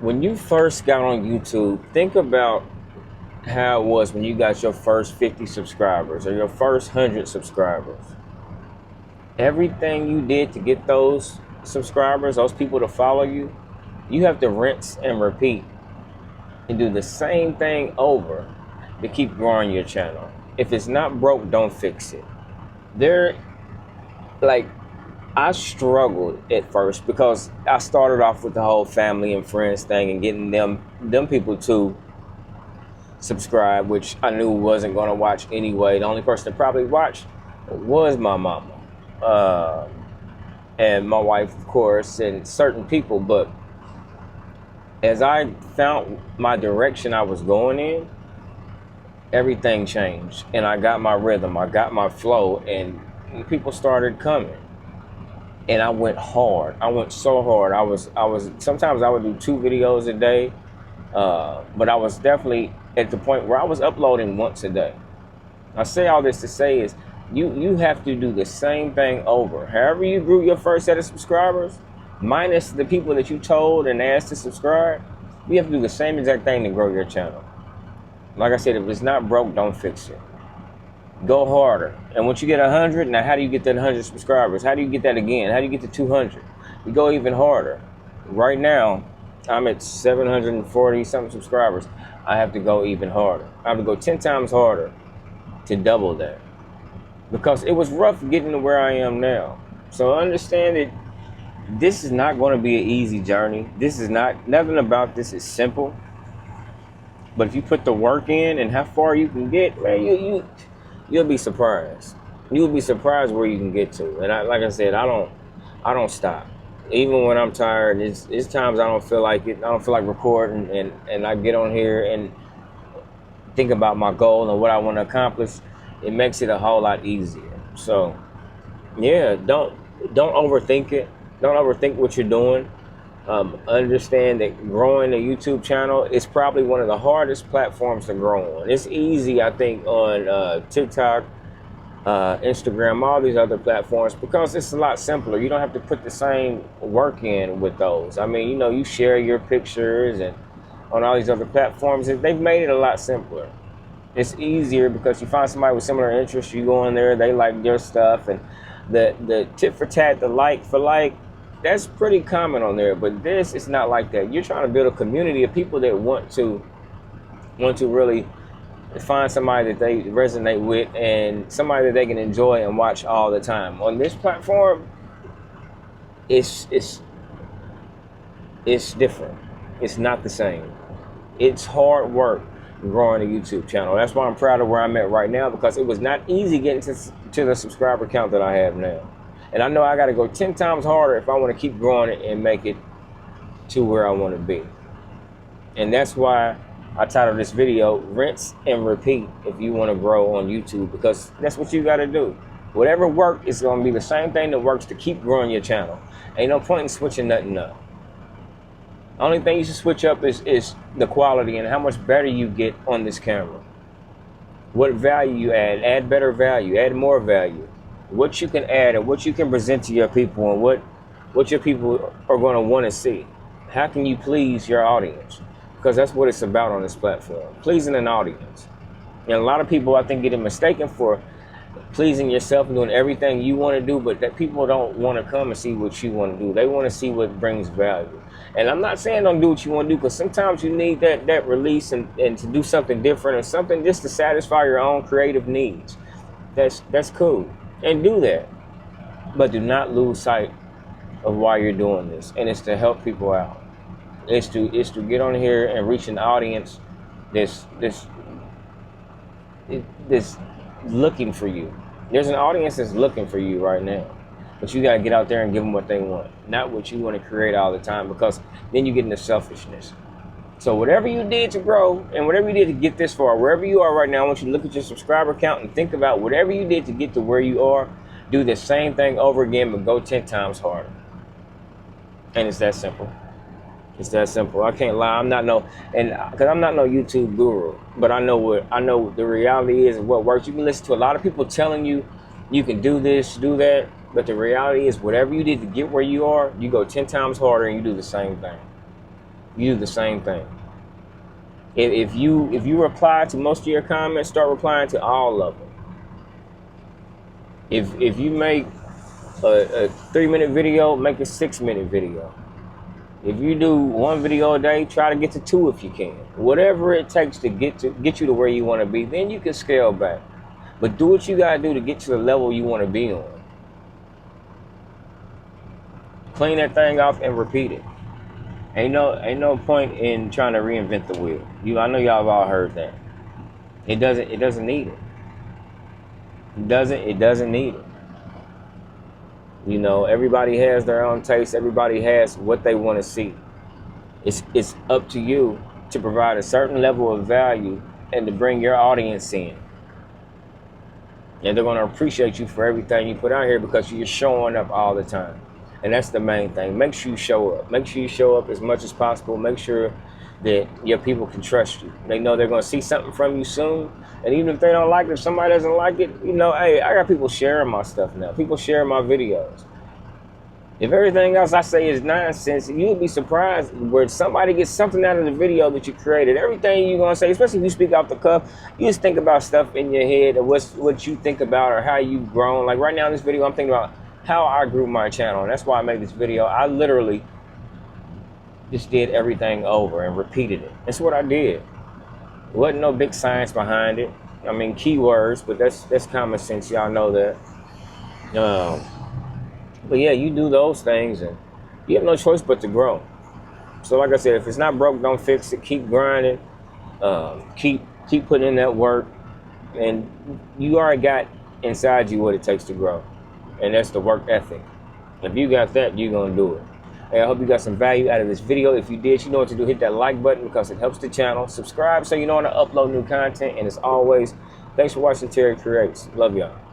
When you first got on YouTube, think about how it was when you got your first 50 subscribers or your first 100 subscribers. Everything you did to get those subscribers, those people to follow you, you have to rinse and repeat and do the same thing over to keep growing your channel. If it's not broke, don't fix it. There, like, I struggled at first because I started off with the whole family and friends thing and getting them people to subscribe, which I knew wasn't going to watch anyway. The only person that probably watched was my mama, and my wife, of course, and certain people. But as I found my direction I was going in, everything changed, and I got my rhythm, I got my flow, and people started coming. And I went hard. I went so hard. I was sometimes I would do 2 videos a day, but I was definitely at the point where I was uploading once a day. I say all this to say is you have to do the same thing over. However you grew your first set of subscribers, minus the people that you told and asked to subscribe, you have to do the same exact thing to grow your channel. Like I said, if it's not broke, don't fix it. Go harder. And once you get 100, now how do you get that 100 subscribers? How do you get that again? How do you get to 200? You go even harder. Right now, I'm at 740 something subscribers. I have to go even harder. I have to go 10 times harder to double that. Because it was rough getting to where I am now. So understand that this is not going to be an easy journey. This is nothing about this is simple. But if you put the work in and how far you can get, man, you'll be surprised. You'll be surprised where you can get to. And like I said, I don't stop. Even when I'm tired, it's times I don't feel like it. I don't feel like recording, and I get on here and think about my goal and what I want to accomplish. It makes it a whole lot easier. So, yeah, don't overthink it. Don't overthink what you're doing. Understand that growing a YouTube channel is probably one of the hardest platforms to grow on. It's easy, I think, on TikTok, Instagram, all these other platforms, because it's a lot simpler. You don't have to put the same work in with those. I mean, you share your pictures, and on all these other platforms, they've made it a lot simpler. It's easier because you find somebody with similar interests, you go in there, they like your stuff, and the tit for tat, the like for like, that's pretty common on there. But this is not like that. You're trying to build a community of people that want to really find somebody that they resonate with and somebody that they can enjoy and watch all the time. On this platform, it's different. It's not the same. It's hard work growing a YouTube channel. That's why I'm proud of where I'm at right now, because it was not easy getting to the subscriber count that I have now. And I know I got to go 10 times harder if I want to keep growing it and make it to where I want to be. And that's why I titled this video, Rinse and Repeat If You Want to Grow on YouTube, because that's what you got to do. Whatever works is going to be the same thing that works to keep growing your channel. Ain't no point in switching nothing up. The only thing you should switch up is the quality and how much better you get on this camera. What value you add. Add better value. Add more value. What you can add and what you can present to your people, and what your people are going to want to see. How can you please your audience? Because that's what it's about on this platform, pleasing an audience. And a lot of people, I think, get it mistaken for pleasing yourself and doing everything you want to do, but that people don't want to come and see what you want to do. They want to see what brings value. And I'm not saying don't do what you want to do, because sometimes you need that release and to do something different and something just to satisfy your own creative needs. That's cool. And do that, but do not lose sight of why you're doing this, and it's to help people out. It's to get on here and reach an audience that's looking for you. There's an audience that's looking for you right now, but you gotta get out there and give them what they want, not what you want to create all the time, because then you get into selfishness. So whatever you did to grow and whatever you did to get this far, wherever you are right now, I want you to look at your subscriber count and think about whatever you did to get to where you are. Do the same thing over again, but go 10 times harder. And it's that simple. It's that simple. I can't lie. I'm not no YouTube guru, but I know the reality is what works. You can listen to a lot of people telling you you can do this, do that, but the reality is whatever you did to get where you are, you go 10 times harder and you do the same thing. You do the same thing. If you reply to most of your comments, start replying to all of them. If you make a 3-minute video, make a 6-minute video. If you do 1 video a day, try to get to 2 if you can. Whatever it takes to get you to where you want to be, then you can scale back. But do what you gotta do to get to the level you want to be on. Clean that thing off and repeat it. Ain't no point in trying to reinvent the wheel. I know y'all have all heard that. It doesn't need it. It doesn't need it. You know, everybody has their own taste. Everybody has what they want to see. It's up to you to provide a certain level of value and to bring your audience in. And they're going to appreciate you for everything you put out here because you're showing up all the time. And that's the main thing. Make sure you show up. Make sure you show up as much as possible. Make sure that your people can trust you. They know they're going to see something from you soon. And even if they don't like it, if somebody doesn't like it, you know, hey, I got people sharing my stuff now. People sharing my videos. If everything else I say is nonsense, you'll be surprised where somebody gets something out of the video that you created. Everything you're going to say, especially if you speak off the cuff, you just think about stuff in your head or what you think about or how you've grown. Like right now in this video, I'm thinking about how I grew my channel. And that's why I made this video. I literally just did everything over and repeated it. That's what I did. There wasn't no big science behind it. I mean, keywords, but that's common sense. Y'all know that. But yeah, you do those things and you have no choice but to grow. So like I said, if it's not broke, don't fix it. Keep grinding. Keep putting in that work. And you already got inside you what it takes to grow. And that's the work ethic. If you got that, you're going to do it. Hey, I hope you got some value out of this video. If you did, you know what to do. Hit that like button because it helps the channel. Subscribe so you know when I upload new content. And as always, thanks for watching Terry Creates. Love y'all.